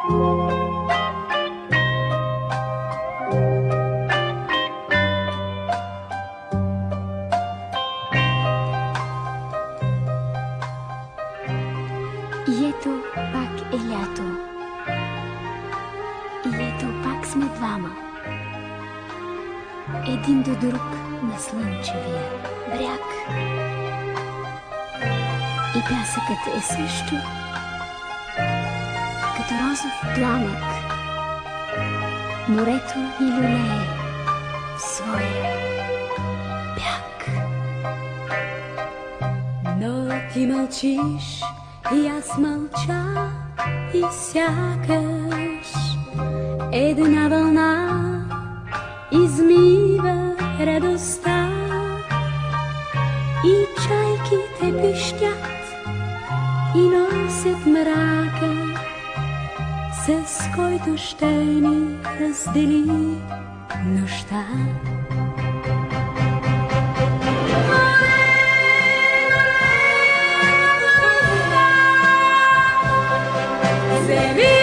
И ето пак е лято. И ето пак сме двама. Един до друг на слънчевия бряг. И пясъкът е също като розов пламък. Морето ни люлее в своя бяг. Но ти мълчиш и аз мълча, и сякаш една вълна измива радостта. И чайките пищят и носят мрака, с който ще ни раздели нощта. Вземи